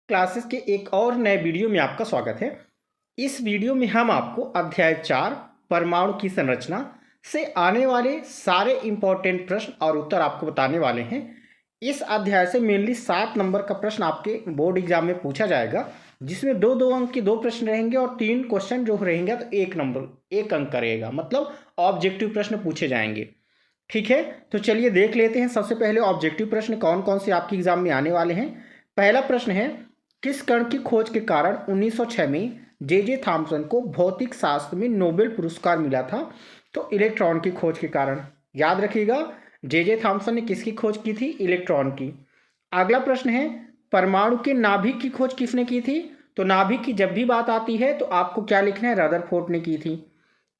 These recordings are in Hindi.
क्लासेस के एक और नए वीडियो में आपका स्वागत है। इस वीडियो में हम आपको अध्याय 4 परमाणु की संरचना से आने वाले सारे इंपॉर्टेंट प्रश्न और उत्तर आपको बताने वाले हैं। इस अध्याय से मेनली 7 नंबर का प्रश्न आपके बोर्ड एग्जाम में पूछा जाएगा, जिसमें दो अंक के 2 प्रश्न रहेंगे और 3 क्वेश्चन जो रहेंगे तो 1 अंक का रहेगा, मतलब ऑब्जेक्टिव प्रश्न पूछे जाएंगे। ठीक है, तो चलिए देख लेते हैं। सबसे पहले ऑब्जेक्टिव प्रश्न कौन कौन से आपके एग्जाम में आने वाले हैं। पहला प्रश्न है, किस कण की खोज के कारण 1906 में जे थॉम्सन को भौतिक शास्त्र में नोबेल पुरस्कार मिला था? तो इलेक्ट्रॉन की खोज के कारण। याद रखिएगा, जे थॉम्सन ने किसकी खोज की थी? इलेक्ट्रॉन की। अगला प्रश्न है, परमाणु के नाभिक की खोज किसने की थी? तो नाभिक की जब भी बात आती है तो आपको क्या लिखना है? रदरफोर्ड ने की थी।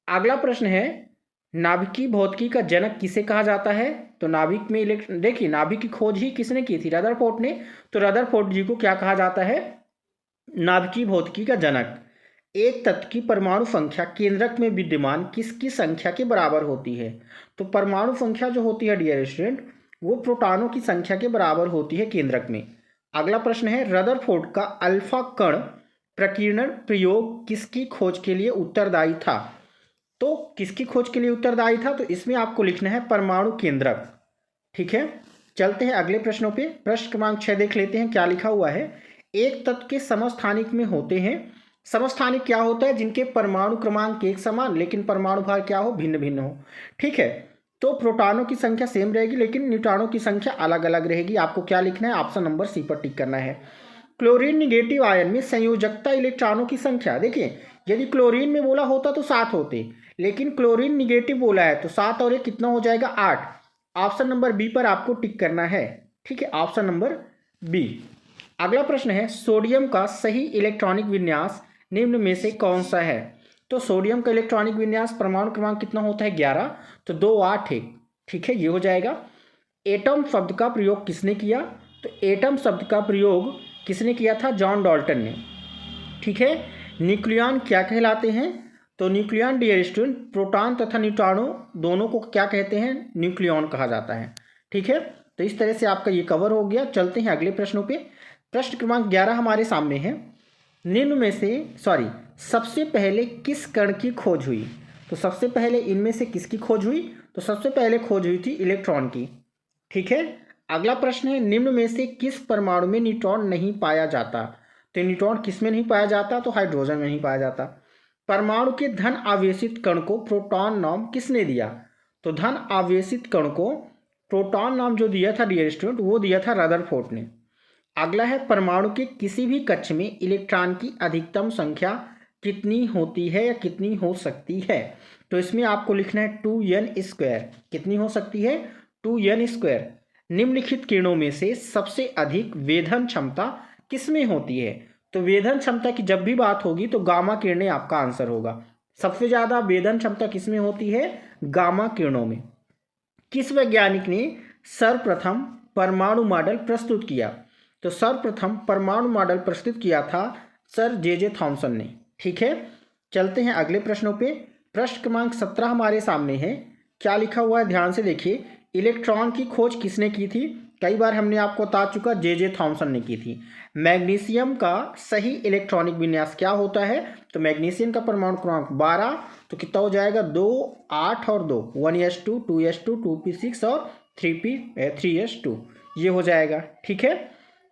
अगला प्रश्न है, नाभिकीय भौतिकी का जनक किसे कहा जाता है? तो नाभिक में देखिए, नाभिक की खोज ही किसने की थी? रदरफोर्ड ने। तो रदरफोर्ड जी को क्या कहा जाता है? नाभिकीय भौतिकी का जनक। एक तत्व की परमाणु संख्या केंद्रक में विद्यमान किसकी संख्या के बराबर होती है? तो परमाणु संख्या जो होती है डियर स्टूडेंट, वो प्रोटॉनों की संख्या के बराबर होती है केंद्रक में। अगला प्रश्न है, रदरफोर्ड का अल्फा कण प्रकीर्णन प्रयोग किसकी खोज के लिए उत्तरदायी था? तो किसकी खोज के लिए उत्तरदायी था? तो इसमें आपको लिखना है परमाणु केंद्रक। ठीक है, चलते हैं अगले प्रश्नों पे। प्रश्न क्रमांक 6 देख लेते हैं क्या लिखा हुआ है। एक तत्व के समस्थानिक में होते हैं। समस्थानिक क्या होता है? जिनके परमाणु क्रमांक एक समान लेकिन परमाणु भार क्या हो? भिन्न भिन्न हो। ठीक है, तो प्रोटॉनों की संख्या सेम रहेगी लेकिन न्यूट्रॉनों की संख्या अलग अलग रहेगी। आपको क्या लिखना है? ऑप्शन नंबर सी पर टिक करना है। क्लोरीन निगेटिव आयन में संयोजकता इलेक्ट्रॉनों की संख्या। देखिए, यदि क्लोरीन में बोला होता तो 7 होते, लेकिन क्लोरीन निगेटिव बोला है तो 7 और 1 कितना हो जाएगा? 8। ऑप्शन नंबर बी पर आपको टिक करना है। ठीक है, ऑप्शन नंबर बी। अगला प्रश्न है, सोडियम का सही इलेक्ट्रॉनिक विन्यास निम्न में से कौन सा है? तो सोडियम का इलेक्ट्रॉनिक विन्यास परमाणु क्रमांक कितना होता है? 11। तो 2 8 1। ठीक है, ये हो जाएगा। एटम शब्द का प्रयोग किसने किया? तो एटम शब्द का प्रयोग किसने किया था? जॉन डाल्टन ने। ठीक है, न्यूक्लियॉन क्या कहलाते हैं? तो न्यूक्लियॉन डियर स्टूडेंट, प्रोटॉन तथा न्यूट्रॉनों दोनों को क्या कहते हैं? न्यूक्लियॉन कहा जाता है। ठीक है, तो इस तरह से आपका ये कवर हो गया। चलते हैं अगले प्रश्नों पे। प्रश्न क्रमांक 11 हमारे सामने है। निम्न में से सबसे पहले किस कण की खोज हुई? तो सबसे पहले इनमें से किसकी खोज हुई? तो सबसे पहले खोज हुई थी इलेक्ट्रॉन की। ठीक है, अगला प्रश्न है, निम्न में से किस परमाणु में न्यूट्रॉन नहीं पाया जाता? तो न्यूट्रॉन किस में नहीं पाया जाता? तो हाइड्रोजन में नहीं पाया जाता। परमाणु के धन आवेशित कण को प्रोटॉन नाम किसने दिया? तो धन आवेशित कण को प्रोटॉन नाम जो दिया था डियर स्टूडेंट, वो दिया था रदरफोर्ड ने। अगला है, परमाणु के किसी भी कक्ष में इलेक्ट्रॉन की अधिकतम संख्या कितनी होती है या कितनी हो सकती है? तो इसमें आपको लिखना है 2n²। कितनी हो सकती है? 2n²। निम्नलिखित किरणों में से सबसे अधिक वेधन क्षमता किसमें होती है? तो वेधन क्षमता की जब भी बात होगी तो गामा किरणें आपका आंसर होगा। सबसे ज्यादा वेधन क्षमता किसमें होती है? गामा किरणों में। किस वैज्ञानिक ने सर्वप्रथम परमाणु मॉडल प्रस्तुत किया? तो सर्वप्रथम परमाणु मॉडल प्रस्तुत किया था सर जे थॉम्सन ने। ठीक है, चलते हैं अगले प्रश्नों पे। प्रश्न क्रमांक 17 हमारे सामने है। क्या लिखा हुआ है? ध्यान से देखिए। इलेक्ट्रॉन की खोज किसने की थी? कई बार हमने आपको बता चुका, जे थॉम्सन ने की थी। मैग्नीशियम का सही इलेक्ट्रॉनिक विन्यास क्या होता है? तो मैग्नीशियम का परमाणु क्रमांक 12। तो कितना हो जाएगा? 2 8 और 2 1s2 2s2 2p6 और 3s2। ये हो जाएगा। ठीक है,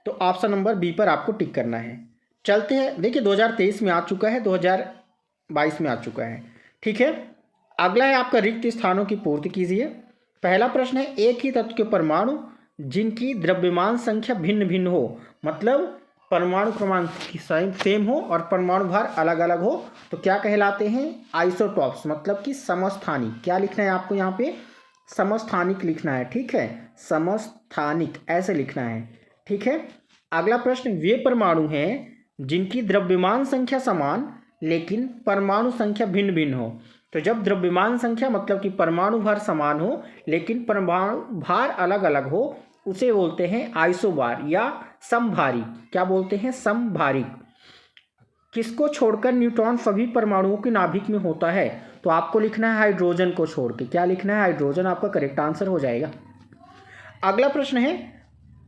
तो ऑप्शन नंबर बी पर आपको टिक करना है। चलते हैं, देखिए 2023 में आ चुका है, 2022 में आ चुका है। ठीक है, अगला है आपका रिक्त स्थानों की पूर्ति कीजिए। पहला प्रश्न है, एक ही तत्व के परमाणु जिनकी द्रव्यमान संख्या भिन्न भिन्न हो, मतलब परमाणु क्रमांक सेम हो और परमाणु भार अलग अलग हो, तो क्या कहलाते हैं? आइसोटॉप्स, मतलब कि समस्थानिक। क्या लिखना है आपको यहाँ पे? समस्थानिक लिखना है। ठीक है, समस्थानिक ऐसे लिखना है। ठीक है, अगला प्रश्न, वे परमाणु हैं जिनकी द्रव्यमान संख्या समान लेकिन परमाणु संख्या भिन्न भिन्न हो। तो जब द्रव्यमान संख्या मतलब कि परमाणु भार समान हो लेकिन परमाणु भार अलग अलग हो, उसे बोलते हैं आइसोबार या समभारी। क्या बोलते हैं? समभारिक। किसको छोड़कर न्यूट्रॉन सभी परमाणुओं के नाभिक में होता है? तो आपको लिखना है हाइड्रोजन को छोड़ के। क्या लिखना है? हाइड्रोजन आपका करेक्ट आंसर हो जाएगा। अगला प्रश्न है,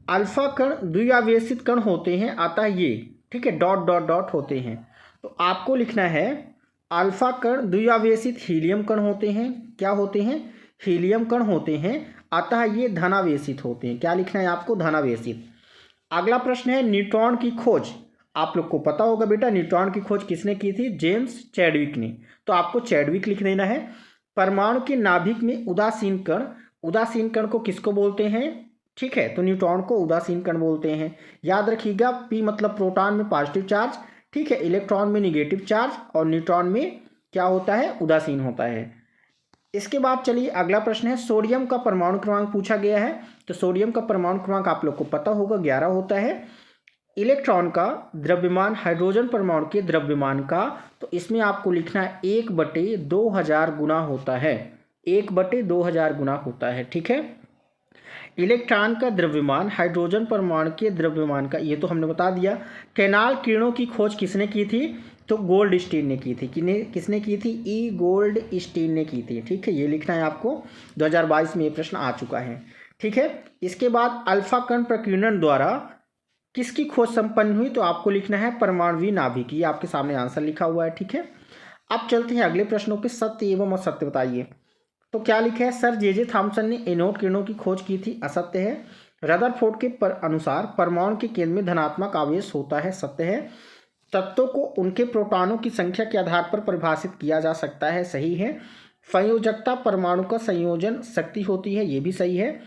अल्फा कण द्विआवेशित कण होते हैं, आता है ये, ठीक है, डॉट डॉट डॉट होते हैं। तो आपको लिखना है अल्फा कण द्विआवेशित हीलियम कण होते हैं। क्या होते हैं? हीलियम कण होते हैं, अतः ये धनावेशित होते हैं। क्या लिखना है आपको? धनावेशित। अगला प्रश्न है न्यूट्रॉन की खोज। आप लोग को पता होगा बेटा, न्यूट्रॉन की खोज किसने की थी? जेम्स चैडविक ने। तो आपको चैडविक लिख देना है। परमाणु के नाभिक में उदासीन कण को किसको बोलते हैं? ठीक है, तो न्यूट्रॉन को उदासीन कण बोलते हैं। याद रखिएगा, पी मतलब प्रोटॉन में पॉजिटिव चार्ज, ठीक है, इलेक्ट्रॉन में निगेटिव चार्ज, और न्यूट्रॉन में क्या होता है? उदासीन होता है। इसके बाद चलिए अगला प्रश्न है, सोडियम का परमाणु क्रमांक पूछा गया है। तो सोडियम का परमाणु क्रमांक आप लोग को पता होगा 11 होता है। इलेक्ट्रॉन का द्रव्यमान हाइड्रोजन परमाणु के द्रव्यमान का, तो इसमें आपको लिखना है 1/2000 गुना होता है। 1/2000 गुना होता है, ठीक है। इलेक्ट्रॉन का द्रव्यमान हाइड्रोजन परमाणु के द्रव्यमान का, ये तो हमने बता दिया। कैनाल किरणों की खोज किसने की थी? तो गोल्डस्टीन ने की थी। किसने की थी? ई गोल्डस्टीन ने की थी, ठीक है। ये लिखना है आपको, 2022 में ये प्रश्न आ चुका है, ठीक है। इसके बाद अल्फा कण प्रकीर्णन द्वारा किसकी खोज संपन्न हुई? तो आपको लिखना है परमाणुवीय नाभिक। ये आपके सामने आंसर लिखा हुआ है, ठीक है। अब चलते हैं अगले प्रश्नों पे, सत्य एवं असत्य बताइए। तो क्या लिखा है? सर जे थॉमसन ने एनोड किरणों की खोज की थी, असत्य है। रदरफोर्ड के अनुसार परमाणु के केंद्र में धनात्मक आवेश होता है, सत्य है। तत्वों को उनके प्रोटॉनों की संख्या के आधार पर परिभाषित किया जा सकता है, सही है। संयोजकता परमाणु का संयोजन शक्ति होती है, ये भी सही है।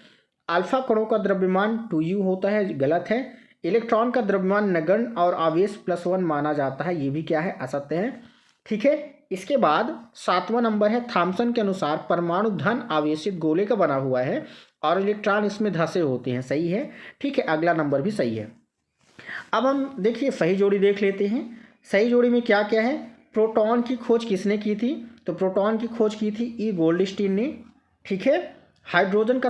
अल्फा कणों का द्रव्यमान 2u होता है, गलत है। इलेक्ट्रॉन का द्रव्यमान नगण्य और आवेश +1 माना जाता है, ये भी क्या है? असत्य है, ठीक है। इसके बाद 7वां नंबर है, थॉमसन के अनुसार परमाणु धन आवेशित गोले का बना हुआ है और इलेक्ट्रॉन इसमें धंसे होते हैं, सही है, ठीक है। अगला नंबर भी सही है। अब हम देखिए सही जोड़ी देख लेते हैं। सही जोड़ी में क्या क्या है? प्रोटॉन की खोज किसने की थी? तो प्रोटॉन की खोज की थी ई गोल्डस्टीन ने, ठीक है। हाइड्रोजन का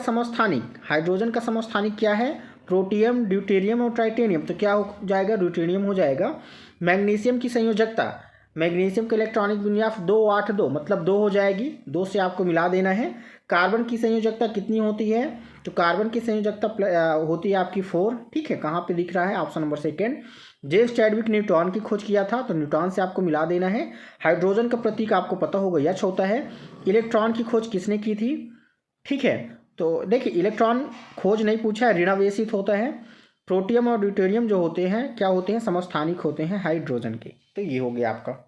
समस्थानिक क्या है? प्रोटियम, ड्यूटेरियम और ट्राइटेनियम, तो क्या हो जाएगा? ड्यूटेरियम हो जाएगा। मैग्नीशियम की संयोजकता, मैग्नीशियम का इलेक्ट्रॉनिक विन्यास 282, मतलब 2 हो जाएगी, 2 से आपको मिला देना है। कार्बन की संयोजकता कितनी होती है? तो कार्बन की संयोजकता होती है आपकी 4, ठीक है। कहाँ पे दिख रहा है? Option number 2। जेम्स चैडविक ने न्यूट्रॉन की खोज किया था, तो न्यूट्रॉन से आपको मिला देना है। हाइड्रोजन का प्रतीक आपको पता होगा H होता है। इलेक्ट्रॉन की खोज किसने की थी? ठीक है, तो देखिए इलेक्ट्रॉन खोज नहीं पूछा है, ऋणावेशित होता है। प्रोटियम और ड्यूटेरियम जो होते हैं क्या होते हैं? समस्थानिक होते हैं हाइड्रोजन के। तो ये हो गया आपका।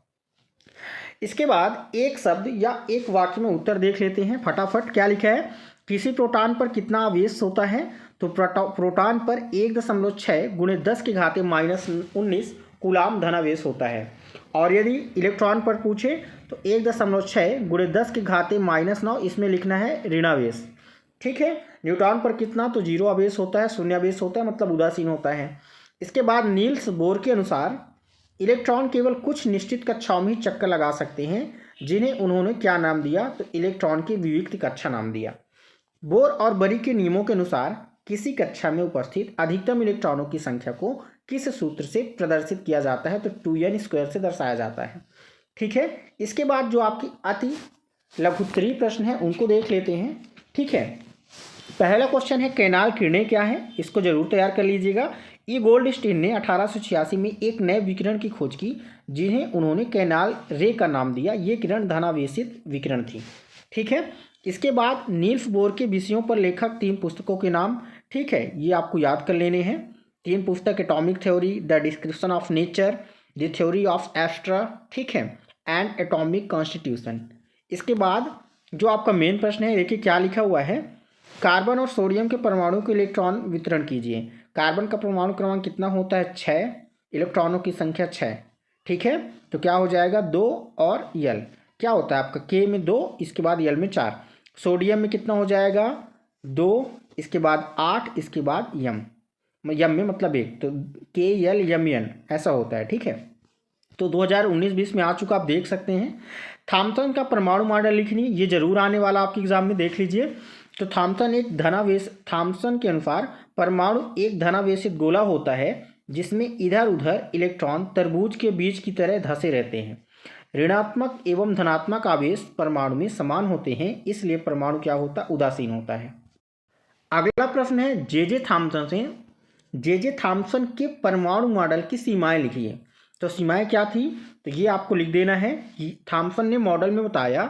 इसके बाद एक शब्द या एक वाक्य में उत्तर देख लेते हैं फटाफट। क्या लिखा है? किसी प्रोटॉन पर कितना आवेश होता है? तो प्रोटॉन पर 1.6 × 10⁻⁻19 कूलाम धनावेश होता है। और यदि इलेक्ट्रॉन पर पूछे तो 1.6 × 10⁻⁻9, इसमें लिखना है ऋणावेश, ठीक है। न्यूट्रॉन पर कितना? तो 0 आवेश होता है, शून्य आवेश होता है, मतलब उदासीन होता है। इसके बाद नील्स बोर के अनुसार इलेक्ट्रॉन केवल कुछ निश्चित कक्षाओं में ही चक्कर लगा सकते हैं, जिन्हें उन्होंने क्या नाम दिया? तो इलेक्ट्रॉन की विविक्त कक्षा नाम दिया। बोर और बरी के नियमों के अनुसार किसी कक्षा में उपस्थित अधिकतम इलेक्ट्रॉनों की संख्या को किस सूत्र से प्रदर्शित किया जाता है? तो 2n² से दर्शाया जाता है, ठीक है। इसके बाद जो आपकी अति लघुत्तरीय प्रश्न है उनको देख लेते हैं, ठीक है। पहला क्वेश्चन है कैनाल किरणें क्या है? इसको जरूर तैयार कर लीजिएगा। ई गोल्डस्टीन ने 1886 में एक नए विकिरण की खोज की, जिन्हें उन्होंने कैनाल रे का नाम दिया। ये किरण धनावेशित विकिरण थी, ठीक है। इसके बाद नील्स बोर के विषयों पर लेखक 3 पुस्तकों के नाम, ठीक है, ये आपको याद कर लेने हैं। 3 पुस्तक, atomic theory, the description of nature, the theory of एस्ट्रा, ठीक है, एंड एटॉमिक कॉन्स्टिट्यूशन। इसके बाद जो आपका मेन प्रश्न है, देखिए क्या लिखा हुआ है। कार्बन और सोडियम के परमाणु के इलेक्ट्रॉन वितरण कीजिए। कार्बन का परमाणु क्रमांक कितना होता है? 6, इलेक्ट्रॉनों की संख्या 6, ठीक है। तो क्या हो जाएगा? 2 और यल क्या होता है आपका? के में 2, इसके बाद यल में 4। सोडियम में कितना हो जाएगा? 2, इसके बाद 8, इसके बाद यम में मतलब 1, तो के यल यम एन ऐसा होता है, ठीक है। तो 2019-20 में आ चुका, आप देख सकते हैं। थॉमसन का परमाणु मॉडल लिखनी, ये जरूर आने वाला आपके एग्जाम में, देख लीजिए। तो थॉमसन के अनुसार परमाणु एक धनावेशित गोला होता है, जिसमें इधर उधर इलेक्ट्रॉन तरबूज के बीज की तरह धंसे रहते हैं। ऋणात्मक एवं धनात्मक आवेश परमाणु में समान होते हैं, इसलिए परमाणु क्या होता? उदासीन होता है। अगला प्रश्न है जे थॉमसन ने जे थॉम्सन के परमाणु मॉडल की सीमाएं लिखिए। तो सीमाएं क्या थी, तो ये आपको लिख देना है कि थॉम्सन ने मॉडल में बताया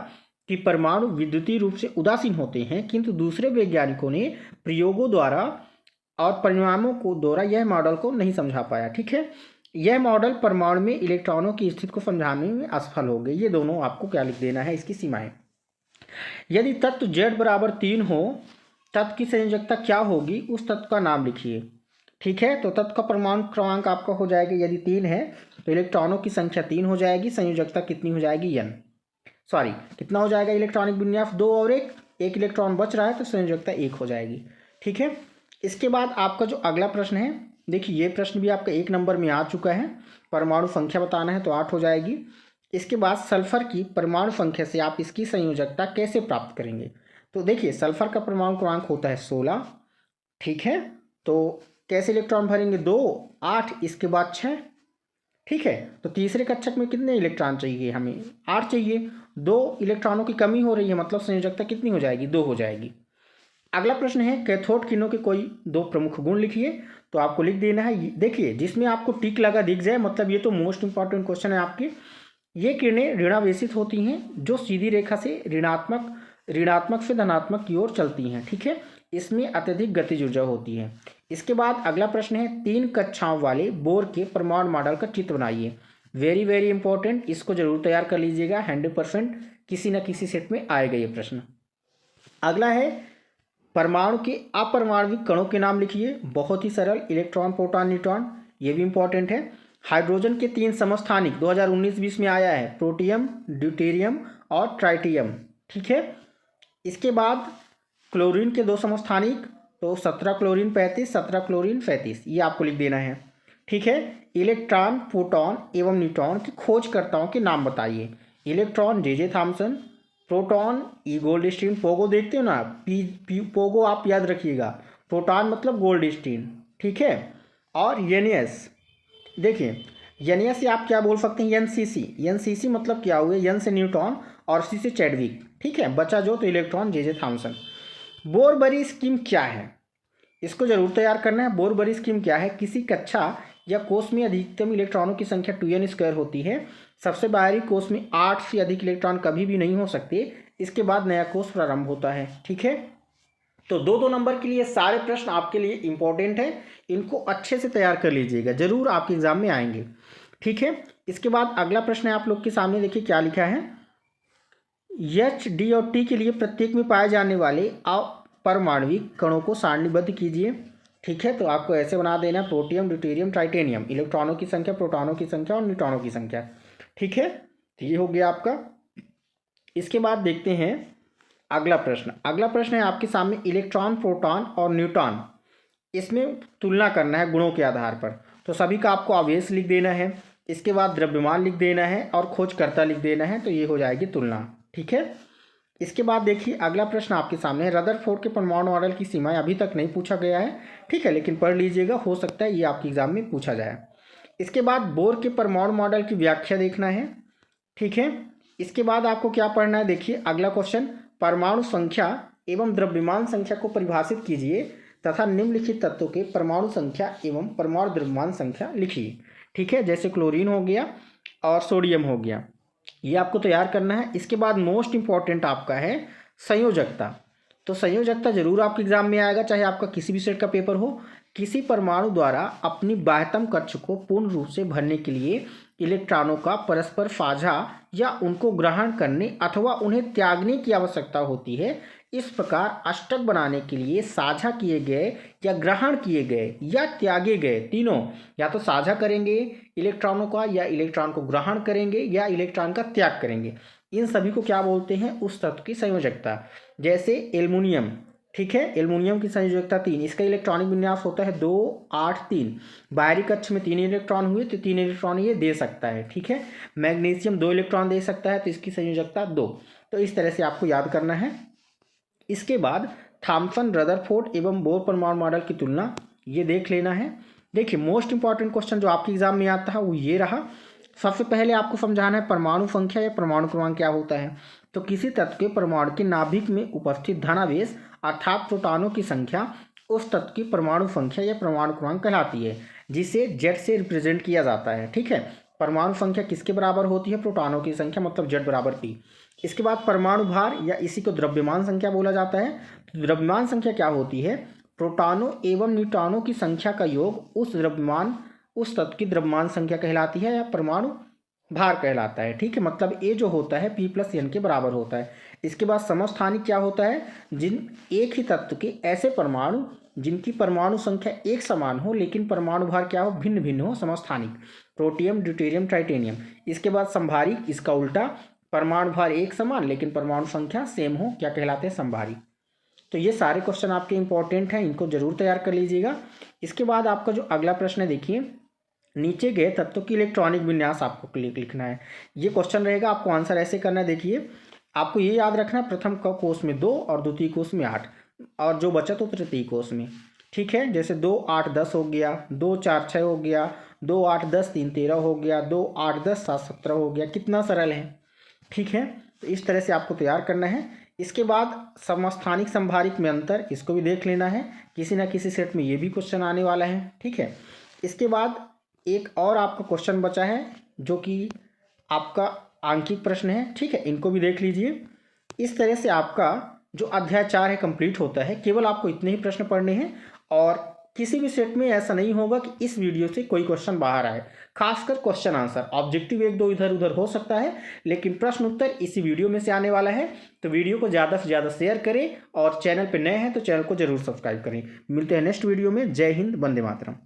कि परमाणु विद्युतीय रूप से उदासीन होते हैं, किंतु दूसरे वैज्ञानिकों ने प्रयोगों द्वारा और परिणामों को द्वारा यह मॉडल को नहीं समझा पाया। ठीक है, यह मॉडल परमाणु में इलेक्ट्रॉनों की स्थिति को समझाने में असफल हो गए। ये दोनों आपको क्या लिख देना है, इसकी सीमाएं। यदि तत्व Z बराबर 3 हो, तत्व की संयोजकता क्या होगी, उस तत्व का नाम लिखिए। ठीक है, तो तत्व का परमाणु क्रमांक आपका हो जाएगा, यदि 3 है तो इलेक्ट्रॉनों की संख्या 3 हो जाएगी, संयोजकता कितनी हो जाएगी, n। सॉरी, कितना हो जाएगा इलेक्ट्रॉनिक विन्यास, 2 और 1 इलेक्ट्रॉन बच रहा है तो संयोजकता 1 हो जाएगी। ठीक है, इसके बाद आपका जो अगला प्रश्न है, देखिए ये प्रश्न भी आपका 1 नंबर में आ चुका है। परमाणु संख्या बताना है तो 8 हो जाएगी। इसके बाद सल्फर की परमाणु संख्या से आप इसकी संयोजकता कैसे प्राप्त करेंगे। तो देखिए सल्फर का परमाणु क्रमांक होता है 16। ठीक है, तो कैसे इलेक्ट्रॉन भरेंगे, 2 8 इसके बाद 6। ठीक है, तो तीसरे कक्षक में कितने इलेक्ट्रॉन चाहिए, हमें 8 चाहिए। 2 इलेक्ट्रॉनों की कमी हो रही है, मतलब संयोजकता कितनी हो जाएगी, 2 हो जाएगी। अगला प्रश्न है कैथोड किरणों के कोई 2 प्रमुख गुण लिखिए। तो आपको लिख देना है, देखिए जिसमें आपको टिक लगा दिख जाए, मतलब ये तो मोस्ट इंपॉर्टेंट क्वेश्चन है आपके। ये किरणें ऋणावेशित होती हैं, जो सीधी रेखा से ऋणात्मक से धनात्मक की ओर चलती हैं। ठीक है, इसमें अत्यधिक गतिज ऊर्जा होती है। इसके बाद अगला प्रश्न है 3 कक्षाओं वाले बोर के परमाणु मॉडल का चित्र बनाइए। वेरी वेरी इंपॉर्टेंट, इसको जरूर तैयार कर लीजिएगा, 100% किसी न किसी सेट में आएगा ये प्रश्न। अगला है परमाणु के अपरमाणविक कणों के नाम लिखिए। बहुत ही सरल, इलेक्ट्रॉन, प्रोटॉन, न्यूट्रॉन, ये भी इंपॉर्टेंट है। हाइड्रोजन के 3 समस्थानिक 2019-20 में आया है, प्रोटियम, ड्यूटेरियम और ट्राइटियम। ठीक है, इसके बाद क्लोरीन के 2 समस्थानिक, तो 17 क्लोरीन 35, 17 क्लोरीन 35, ये आपको लिख देना है। ठीक है, इलेक्ट्रॉन, प्रोटॉन एवं न्यूट्रॉन की खोजकर्ताओं के नाम बताइए। इलेक्ट्रॉन जे थॉम्सन, प्रोटॉन ई गोल्डस्टीन, पोगो देखते हो ना, पोगो आप याद रखिएगा, प्रोटॉन मतलब गोल्डस्टीन। ठीक है, और एनएस, देखिए एनएस से आप क्या बोल सकते हैं, एनसीसी मतलब क्या हुए, एन से न्यूट्रॉन और सी से चैडविक। ठीक है, बचा जो तो इलेक्ट्रॉन जे थॉम्सन। बोरबरी स्कीम क्या है, इसको जरूर तैयार करना है। बोरबरी स्कीम क्या है, किसी कक्षा या कोष में अधिकतम इलेक्ट्रॉनों की संख्या 2n² होती है। सबसे बाहरी कोष में 8 से अधिक इलेक्ट्रॉन कभी भी नहीं हो सकते, इसके बाद नया कोष प्रारंभ होता है। ठीक है, तो 2-2 नंबर के लिए सारे प्रश्न आपके लिए इंपॉर्टेंट है, इनको अच्छे से तैयार कर लीजिएगा, जरूर आपके एग्जाम में आएंगे। ठीक है, इसके बाद अगला प्रश्न है आप लोग के सामने, देखिए क्या लिखा है। H, D और T के लिए प्रत्येक में पाए जाने वाले अपरमाणविक कणों को सारणीबद्ध कीजिए। ठीक है, तो आपको ऐसे बना देना, प्रोटियम, ड्यूटेरियम, ट्राइटेनियम, इलेक्ट्रॉनों की संख्या, प्रोटॉनों की संख्या और न्यूट्रॉनों की संख्या। ठीक है, तो ये हो गया आपका। इसके बाद देखते हैं अगला प्रश्न। अगला प्रश्न है आपके सामने, इलेक्ट्रॉन, प्रोटॉन और न्यूट्रॉन, इसमें तुलना करना है गुणों के आधार पर। तो सभी का आपको आवेश लिख देना है, इसके बाद द्रव्यमान लिख देना है और खोजकर्ता लिख देना है, तो ये हो जाएगी तुलना। ठीक है, इसके बाद देखिए अगला प्रश्न आपके सामने है, रदरफोर्ड के परमाणु मॉडल की सीमाएं अभी तक नहीं पूछा गया है। ठीक है, लेकिन पढ़ लीजिएगा, हो सकता है ये आपके एग्जाम में पूछा जाए। इसके बाद बोर के परमाणु मॉडल की व्याख्या देखना है। ठीक है, इसके बाद आपको क्या पढ़ना है, देखिए अगला क्वेश्चन, परमाणु संख्या एवं द्रव्यमान संख्या को परिभाषित कीजिए तथा निम्नलिखित तत्वों के परमाणु संख्या एवं परमाणु द्रव्यमान संख्या लिखिए। ठीक है, जैसे क्लोरीन हो गया और सोडियम हो गया, ये आपको तैयार करना है। इसके बाद मोस्ट इंपॉर्टेंट आपका है संयोजकता। तो संयोजकता जरूर आपके एग्जाम में आएगा, चाहे आपका किसी भी सेट का पेपर हो। किसी परमाणु द्वारा अपनी बाह्यतम कक्ष को पूर्ण रूप से भरने के लिए इलेक्ट्रॉनों का परस्पर साझा या उनको ग्रहण करने अथवा उन्हें त्यागने की आवश्यकता होती है। इस प्रकार अष्टक बनाने के लिए साझा किए गए या ग्रहण किए गए या त्यागे गए तीनों, या तो साझा करेंगे इलेक्ट्रॉनों का, या इलेक्ट्रॉन को ग्रहण करेंगे, या इलेक्ट्रॉन का त्याग करेंगे, इन सभी को क्या बोलते हैं, उस तत्व की संयोजकता। जैसे एल्युमिनियम, ठीक है, एल्युमिनियम की संयोजकता 3, इसका इलेक्ट्रॉनिक विन्यास होता है 2 8 3, बाहरी कक्ष में 3 इलेक्ट्रॉन हुए तो 3 इलेक्ट्रॉन ये दे सकता है। ठीक है, मैग्नीशियम 2 इलेक्ट्रॉन दे सकता है तो इसकी संयोजकता 2। तो इस तरह से आपको याद करना है। इसके बाद थॉम्सन, रदरफोर्ड एवं बोर परमाणु मॉडल की तुलना, ये देख लेना है। देखिए मोस्ट इंपॉर्टेंट क्वेश्चन जो आपके एग्जाम में आता है वो ये रहा। सबसे पहले आपको समझाना है परमाणु संख्या या परमाणु क्रमांक क्या होता है। तो किसी तत्व के परमाणु के नाभिक में उपस्थित धनावेश अर्थात प्रोटॉनों की संख्या उस तत्व की परमाणु संख्या या परमाणु क्रमांक कहलाती है, जिसे Z से रिप्रेजेंट किया जाता है। ठीक है, परमाणु संख्या किसके बराबर होती है? प्रोटॉनों की संख्या, मतलब Z बराबर P। इसके बाद परमाणु भार या इसी को द्रव्यमान संख्या बोला जाता है। तो द्रव्यमान संख्या क्या होती है? प्रोटॉनों एवं न्यूट्रॉनों की संख्या का योग उस तत्व की द्रव्यमान संख्या कहलाती है या परमाणु भार कहलाता है। ठीक है, मतलब ए जो होता है P+N के बराबर होता है। इसके बाद समस्थानिक क्या होता है? जिन एक ही तत्व के ऐसे परमाणु जिनकी परमाणु संख्या एक समान हो लेकिन परमाणु भार क्या हो? भिन्न भिन्न हो, समस्थानिक। Protium, deuterium, tritium. इसके बाद संभारिक, इसका उल्टा, परमाणु भार एक समान लेकिन परमाणु संख्या सेम हो, क्या कहलाते हैं? संभारिक। तो ये सारे क्वेश्चन आपके इंपॉर्टेंट हैं, इनको जरूर तैयार कर लीजिएगा। इसके बाद आपका जो अगला प्रश्न है, देखिए, नीचे गए तत्वों की इलेक्ट्रॉनिक विन्यास आपको लिखना है। ये क्वेश्चन रहेगा, आपको आंसर ऐसे करना है। देखिए, आपको ये याद रखना है, प्रथम कोष में 2 और द्वितीय कोष में 8, और जो बचा तो तृतीय कोष में। ठीक है, जैसे 2 8 10 हो गया, 2 4 6 हो गया, 2 8 10 3 13 हो गया, 2 8 10 7 17 हो गया। कितना सरल है। ठीक है, तो इस तरह से आपको तैयार करना है। इसके बाद समस्थानिक संभारिक में अंतर, इसको भी देख लेना है, किसी ना किसी सेट में ये भी क्वेश्चन आने वाला है। ठीक है, इसके बाद एक और आपका क्वेश्चन बचा है जो कि आपका आंकिक प्रश्न है। ठीक है, इनको भी देख लीजिए। इस तरह से आपका जो अध्याय 4 है कंप्लीट होता है। केवल आपको इतने ही प्रश्न पढ़ने हैं और किसी भी सेट में ऐसा नहीं होगा कि इस वीडियो से कोई क्वेश्चन बाहर आए। खासकर क्वेश्चन आंसर, ऑब्जेक्टिव 1 2 इधर उधर हो सकता है, लेकिन प्रश्न उत्तर इसी वीडियो में से आने वाला है। तो वीडियो को ज़्यादा से ज़्यादा शेयर करें और चैनल पर नए हैं तो चैनल को जरूर सब्सक्राइब करें। मिलते हैं नेक्स्ट वीडियो में। जय हिंद, वंदे मातरम।